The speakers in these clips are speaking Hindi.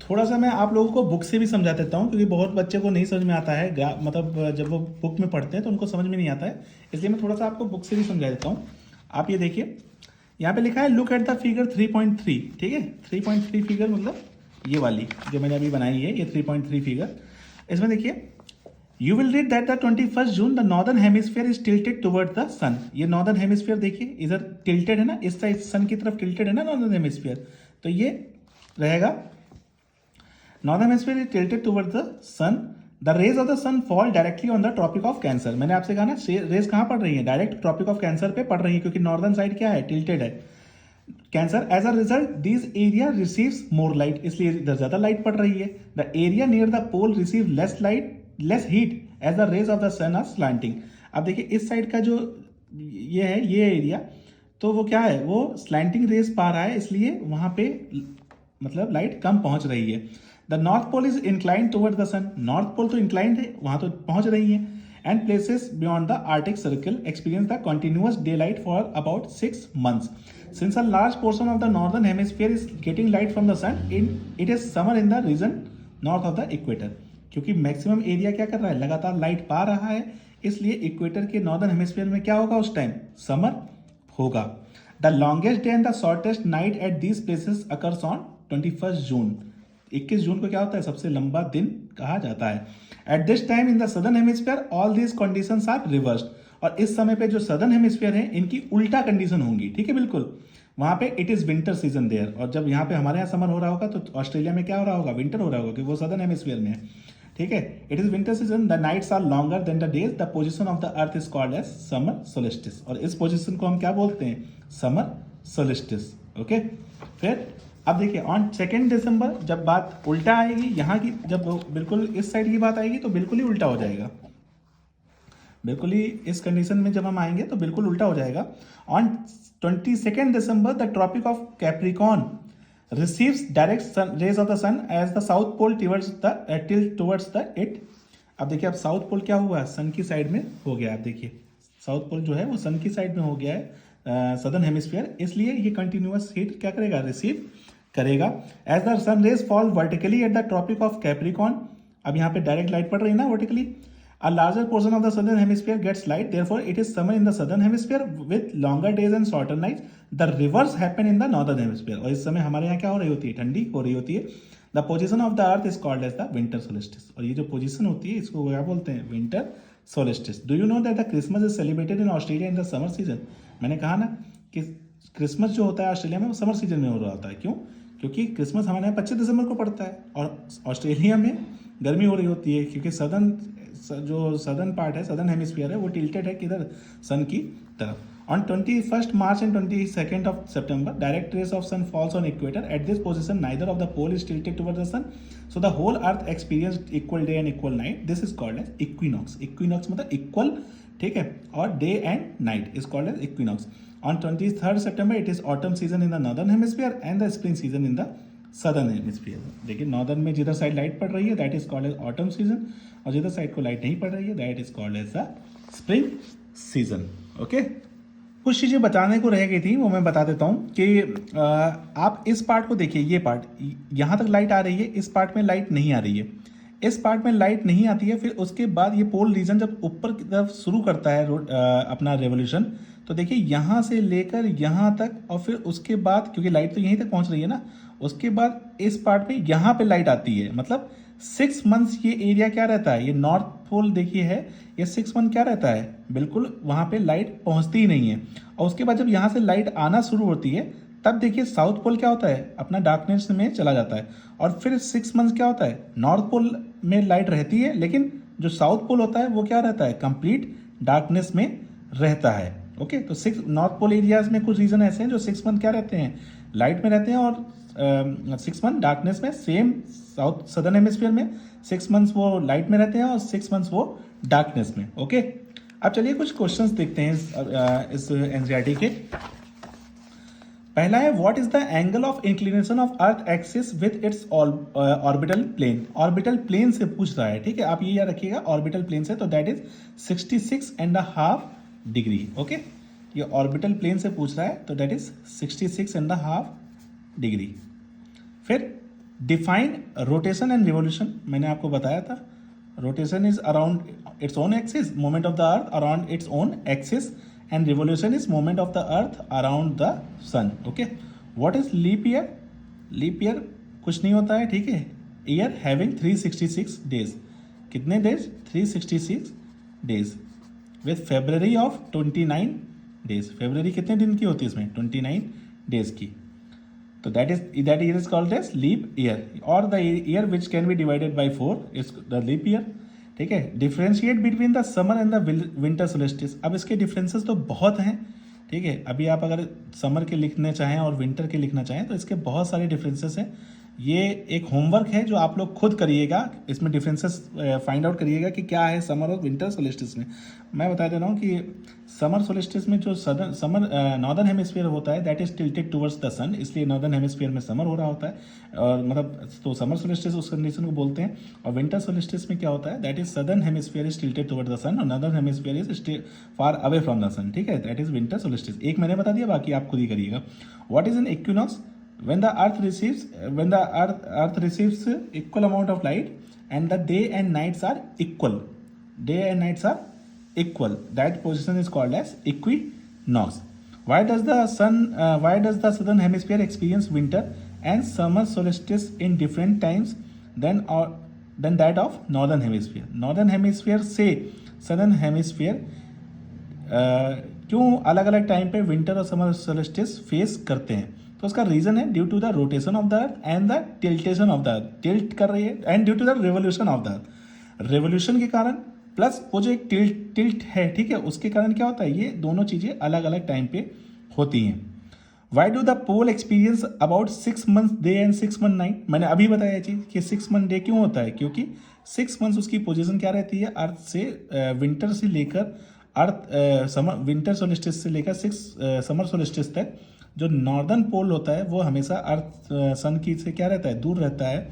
थोड़ा सा मैं आप लोगों को बुक से भी समझा देता हूँ, क्योंकि बहुत बच्चे को नहीं समझ में आता है, मतलब जब वो बुक में पढ़ते हैं तो उनको समझ में नहीं आता है, इसलिए मैं थोड़ा सा आपको बुक से भी समझा देता हूँ। आप ये देखिए, यहाँ पे लिखा है लुक एट द फिगर 3.3, ठीक है। 3.3 फिगर मतलब ये वाली जो मैंने अभी बनाई है, ये 3.3 फिगर। इसमें देखिए, you will read that the 21st June the northern hemisphere is tilted toward the sun. ये नॉर्दर्न हेमिस्फीयर देखिए, इधर टिल्टेड है ना, इस साइड सन की तरफ टिल्टेड है ना नॉर्दर्न हेमिस्फीयर, तो ये रहेगा northern hemisphere is tilted toward the sun. The rays of the sun fall directly on the tropic of cancer. मैंने आपसे कहा ना, रेज कहाँ पड़ रही है, डायरेक्ट ट्रॉपिक ऑफ कैंसर पे पड़ रही है, क्योंकि नॉर्दर्न साइड क्या है, टिल्टेड है cancer. As a result this area receives more light, इसलिए इधर ज्यादा लाइट पड़ रही है। The area near the pole receive less light less heat as the rays of the sun are slanting. अब देखिए इस साइड का जो ये है, ये एरिया, तो वो क्या है, वो स्लैंटिंग रेज पा रहा है, इसलिए वहां पे मतलब लाइट कम पहुंच रही है। The north pole is inclined toward the sun. North pole तो इंक्लाइंड है, वहां तो पहुंच रही है। And places beyond the arctic circle experience the continuous day light for about 6 months. Since a large portion of the northern hemisphere is getting light from the sun, it is summer in the region north of the equator. क्योंकि मैक्सिमम एरिया क्या कर रहा है, लगातार लाइट पा रहा है, इसलिए इक्वेटर के नॉर्दर्न हेमिस्फीयर में क्या होगा उस टाइम, समर होगा। The longest day and the shortest night at these places occurs on 21st जून। 21 जून को क्या होता है, सबसे लंबा दिन कहा जाता है। At this time in the southern hemisphere all these conditions are reversed. और इस समय पे जो सदर्न हेमिस्फीयर है, इनकी उल्टा कंडीशन होंगी, ठीक है, बिल्कुल। वहां पे it is winter season there, और जब यहाँ पे हमारे यहाँ समर हो रहा होगा तो ऑस्ट्रेलिया में क्या हो रहा होगा, विंटर हो रहा होगा, क्योंकि वो सदर्न हेमिस्फीयर में है, ठीक है। It is winter season, the nights are longer than the days, the position of the earth is called as summer solstice. और इस पोजीशन को हम क्या बोलते हैं, समर सोलिस्टिस, ओके। फिर अब देखिए ऑन 2 दिसंबर जब बात उल्टा आएगी, यहाँ की जब बिल्कुल इस साइड की बात आएगी तो बिल्कुल ही उल्टा हो जाएगा, बिल्कुल ही इस कंडीशन में जब हम आएंगे तो बिल्कुल उल्टा हो जाएगा। On 22 December the tropic of Capricorn receives direct rays of the sun as the south pole towards the it. अब देखिए, अब साउथ पोल क्या हुआ, सन की साइड में हो गया। अब देखिए साउथ पोल जो है वो सन की साइड में हो गया है, सदर्न हेमिस्फीयर, इसलिए ये कंटिन्यूअस हीट क्या करेगा, रिसीव करेगा। As the sun rays fall vertically at the tropic of Capricorn. अब यहाँ पे डायरेक्ट लाइट पड़ रही है ना vertically. A larger portion of the southern hemisphere gets light, therefore it is summer in the southern hemisphere with longer days and shorter nights. The reverse happen in the northern hemisphere. और इस समय हमारे यहाँ क्या हो रही होती है, ठंडी हो रही होती है। The position of the earth is called as the winter solstice. और ये जो पोजीशन होती है इसको क्या बोलते हैं, winter solstice. Do you know that the Christmas is celebrated in Australia in the summer season? मैंने कहा ना कि क्रिसमस जो होता है ऑस्ट्रेलिया में वो समर सीजन में हो रहा होता है। क्यों, क्योंकि क्रिसमस हमारे यहाँ 25 दिसंबर को पड़ता है, और ऑस्ट्रेलिया में गर्मी हो रही होती है, क्योंकि सदर्न पार्ट है, सदर्न हेमिस्फीयर है, वो टिल्टेड है किधर, सन की तरफ। On 21st March and 22nd of September direct rays of sun falls on equator. At this position neither of the pole is tilted toward the sun, so the whole earth experienced equal day and equal night. This is called as equinox. Equinox मतलब इक्वल, ठीक है, और day and night is called as equinox. On 23rd September it is autumn season in the northern hemisphere and the spring season in the southern hemisphere. देखिए नॉर्दर्न में जिधर साइड लाइट पड़ रही है that is called as autumn season, और जिधर साइड को लाइट नहीं पड़ रही है that is called as the spring season, okay. कुछ चीज़ें बताने को रह गई थी, वो मैं बता देता हूँ कि आप इस पार्ट को देखिए, ये पार्ट यहाँ तक लाइट आ रही है, इस पार्ट में लाइट नहीं आ रही है, इस पार्ट में लाइट नहीं आती है। फिर उसके बाद ये पोल रीजन जब ऊपर की तरफ शुरू करता है अपना रेवोल्यूशन, तो देखिए यहाँ से लेकर यहाँ तक, और फिर उसके बाद क्योंकि लाइट तो यहीं तक पहुँच रही है ना, उसके बाद इस पार्ट पे यहाँ पे लाइट आती है। मतलब 6 months ये एरिया क्या रहता है, ये नॉर्थ पोल देखिए है, ये 6 month क्या रहता है, बिल्कुल वहाँ पे लाइट पहुँचती ही नहीं है। और उसके बाद जब यहाँ से लाइट आना शुरू होती है तब देखिए साउथ पोल क्या होता है, अपना डार्कनेस में चला जाता है। और फिर 6 months क्या होता है, नॉर्थ पोल में लाइट रहती है, लेकिन जो साउथ पोल होता है वो क्या रहता है, कंप्लीट डार्कनेस में रहता है, ओके। तो 6 नॉर्थ पोल एरियाज में कुछ रीजन ऐसे हैं जो 6 month क्या रहते हैं, लाइट में रहते हैं, और 6 month डार्कनेस में। सेम साउथ सदर्न हेमिस्फीयर में 6 months वो लाइट में रहते हैं और 6 months वो डार्कनेस में, ओके। अब चलिए कुछ क्वेश्चंस देखते हैं इस एनसीईआरटी के। पहला है what is the angle of inclination of earth axis with its orbital plane. Orbital plane से पूछ रहा है, ठीक है, आप ये याद रखिएगा, ऑर्बिटल प्लेन से, तो दैट इज 66.5 डिग्री, ओके। ये ऑर्बिटल प्लेन से पूछ रहा है तो दैट इज 66.5 डिग्री। फिर डिफाइन रोटेशन एंड रिवोल्यूशन, मैंने आपको बताया था rotation is around its own axis, moment of the earth around its own axis, and revolution is moment of the earth around the sun. Okay, what is leap year? Leap year कुछ नहीं होता है, ठीक है, ईयर हैविंग 366 डेज। कितने days? 366 days with February of 29 days. February कितने दिन की होती है इसमें? 29 डेज की। तो that year is called as leap year, और the year which can be divided by 4 is the leap year. ठीक है, differentiate between the summer and the winter solstice. अब इसके डिफरेंसेस तो बहुत हैं, ठीक है। अभी आप अगर समर के लिखने चाहें और विंटर के लिखना चाहें तो इसके बहुत सारे डिफरेंसेस हैं। ये एक होमवर्क है जो आप लोग खुद करिएगा, इसमें डिफरेंसेस फाइंड आउट करिएगा कि क्या है समर और विंटर सोलिस्टिस में। मैं बता दे रहा हूँ कि समर सोलिस्टिस में जो समर नॉर्दर्न हेमिस्फीयर होता है that is tilted towards the sun, इसलिए नॉर्दर्न हेमिस्फीयर में समर हो रहा होता है, और मतलब तो समर सोलिस्टिस उस कंडीशन को बोलते हैं। और विंटर सोलिस्टिस में क्या होता है, that is southern hemisphere is tilted towards the sun और northern hemisphere is far away from the sun. ठीक है, दैट इज विंटर सोलिस्टिस। एक मैंने बता दिया, बाकी आप खुद ही करिएगा। What is an equinox? when the earth receives equal amount of light and the day and nights are equal, that position is called as equinox. Why does the southern hemisphere experience winter and summer solstice in different times than that of northern hemisphere? northern hemisphere से southern hemisphere क्यों अलग अलग टाइम पे विंटर और समर सोलिस्टिस फेस करते हैं? तो उसका रीजन है due to the rotation of the earth and the tiltation of the earth, tilt कर रही है, and due to the revolution of the earth, revolution के कारण प्लस वो जो एक टिल्ट है, ठीक है, उसके कारण क्या होता है, ये दोनों चीजें अलग अलग टाइम पे होती हैं। Why do the pole experience about 6 month day and 6 month night? मैंने अभी बताया ये चीज कि 6 मंथ डे क्यों होता है, क्योंकि 6 मंथ्स उसकी पोजिशन क्या रहती है, अर्थ से विंटर से लेकर विंटर सोलिस्टिस से लेकर समर सोलिस्टिस तक जो नॉर्दर्न पोल होता है वो हमेशा अर्थ सन की से क्या रहता है, दूर रहता है,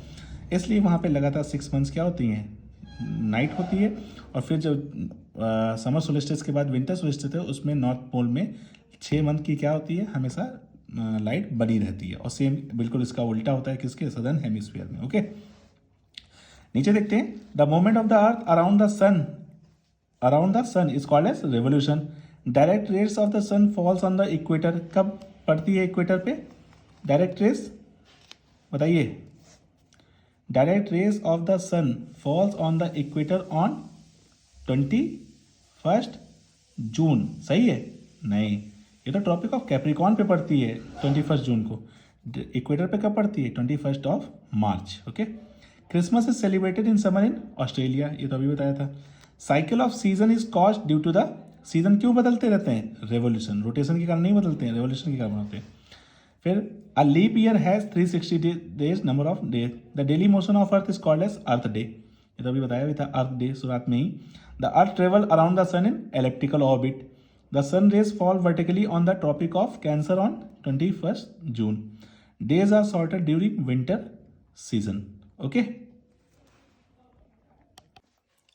इसलिए वहाँ पे लगातार 6 मंथ्स क्या होती हैं, नाइट होती है। और फिर जब समर सोलिस्टिस के बाद विंटर सोलिस्टिस है उसमें नॉर्थ पोल में 6 मंथ की क्या होती है, हमेशा लाइट बनी रहती है। और सेम बिल्कुल इसका उल्टा होता है किसके, सदर्न हेमिस्फीयर में। ओके, नीचे देखते हैं, the movement of the earth around the sun is called as revolution. Direct rays of the sun falls on the equator. कब पड़ती है इक्वेटर पे डायरेक्ट रेज? बताइए। Direct rays of the sun falls on the equator on 21 June. सही है? नहीं, ये तो ट्रॉपिक ऑफ कैप्रिकॉर्न पे पड़ती है 21 जून को। इक्वेटर पे कब पड़ती है? 21 March. Okay, Christmas is celebrated in summer in Australia, ये तो अभी बताया था। Cycle of season is caused due to the, season क्यों बदलते रहते हैं? रेवोल्यूशन, रोटेशन के कारण नहीं बदलते हैं, रेवोल्यूशन के कारण होते हैं। फिर a leap year has 360 days, number of days. The daily motion of earth is called as earth day, ये तो अभी बताया भी था, अर्थ डे शुरुआत में ही। The earth travel around the sun in elliptical orbit. The sun rays fall vertically on the tropic of cancer on 21 June. Days are shorter during winter season. Okay,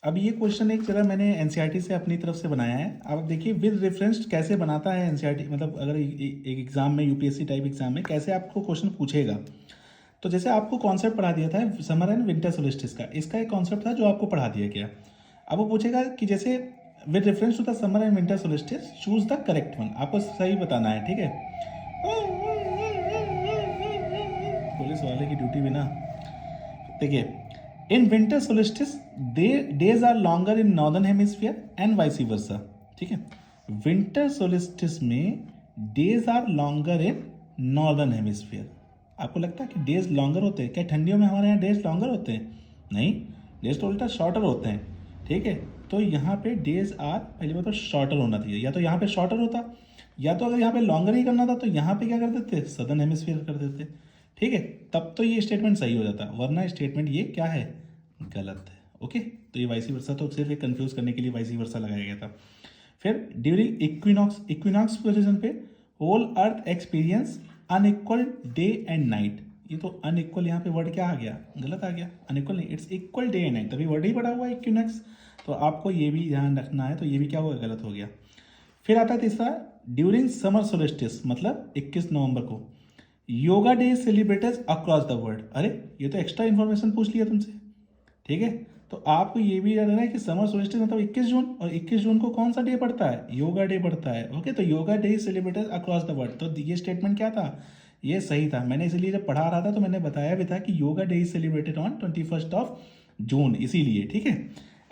अब ये क्वेश्चन एक जरा मैंने एनसीईआरटी से अपनी तरफ से बनाया है। अब देखिए विद रेफरेंस कैसे बनाता है एनसीईआरटी, मतलब अगर एक एग्जाम में, यूपीएससी टाइप एग्जाम में कैसे आपको क्वेश्चन पूछेगा। तो जैसे आपको कॉन्सेप्ट पढ़ा दिया था समर एंड विंटर सोलिस्टिस का, इसका एक कॉन्सेप्ट था जो आपको पढ़ा दिया गया। अब वो पूछेगा कि जैसे with reference to the summer and winter solstice choose the correct one, आपको सही बताना है, ठीक है। पुलिस वाले की ड्यूटी बिना, देखिए, in winter solstice days are longer in northern hemisphere and vice versa. ठीक है, विंटर सोलिस्टिस में days are longer in northern hemisphere. आपको लगता है कि डेज लॉन्गर होते हैं क्या? ठंडियों में हमारे यहाँ डेज लॉन्गर होते हैं? नहीं, डेज तो उल्टा शॉर्टर होते हैं। ठीक है, तो यहाँ पे डेज आर, पहली बात तो शॉर्टर होना चाहिए, या तो यहाँ पे शॉर्टर होता, या तो अगर यहाँ पे लॉन्गर ही करना था तो यहाँ पे क्या कर देते, सदर्न हेमिस्फीयर कर देते। ठीक है, तब तो ये स्टेटमेंट सही हो जाता, वरना स्टेटमेंट ये क्या है, गलत है। ओके, तो ये वाइसी वर्सा तो सिर्फ एक कंफ्यूज करने के लिए वाइसी वर्सा लगाया गया था। फिर ड्यूरिंग इक्विनॉक्स पोजीशन पे whole earth experience unequal day and night. ये तो अनइक्वल यहाँ पे वर्ड क्या आ गया, गलत आ गया, अनइक्वल नहीं, it's equal day and night, तभी वर्ड ही पड़ा हुआ है इक्विनॉक्स, तो आपको ये भी ध्यान रखना है। तो ये भी क्या होगा, गलत हो गया। फिर आता है तीसरा, ड्यूरिंग समर सोलिस्टिस, मतलब 21 नवंबर को, yoga day celebrated across the world. अरे ये तो एक्स्ट्रा इन्फॉर्मेशन पूछ लिया तुमसे, ठीक है। तो आपको ये भी याद रखना है कि समर सोल्स्टिस मतलब 21 जून, और 21 जून को कौन सा डे पड़ता है? योगा डे पड़ता है। ओके, तो yoga day celebrated across the world. तो ये स्टेटमेंट क्या था? ये सही था। मैंने इसीलिए जब पढ़ा रहा था तो मैंने बताया भी था कि yoga day is celebrated on 21 of June, इसीलिए, ठीक है।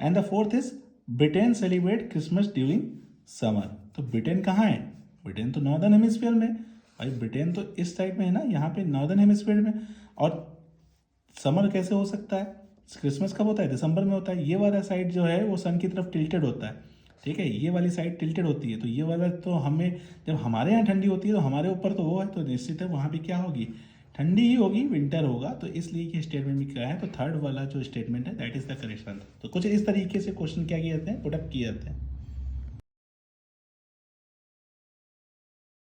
And the fourth is Britain celebrate Christmas during summer. तो ब्रिटेन कहाँ है? ब्रिटेन तो नॉर्दर्न हेमिस्फीयर में। भाई ब्रिटेन तो इस साइड में है ना, यहाँ पे नॉर्दर्न हेमिस्फीयर में। और समर कैसे हो सकता है? क्रिसमस कब होता है? दिसंबर में होता है। ये वाला साइड जो है वो सन की तरफ टिल्टेड होता है, ठीक है। ये वाली साइड टिल्टेड होती है, तो ये वाला तो हमें, जब हमारे यहाँ ठंडी होती है तो हमारे ऊपर तो वो है, तो निश्चित है वहाँ भी क्या होगी? ठंडी ही होगी, विंटर होगा। तो इसलिए ये स्टेटमेंट भी क्या है? तो थर्ड वाला जो स्टेटमेंट है that is the correct answer. तो कुछ इस तरीके से क्वेश्चन क्या किए जाते हैं, पुट अप किए जाते हैं।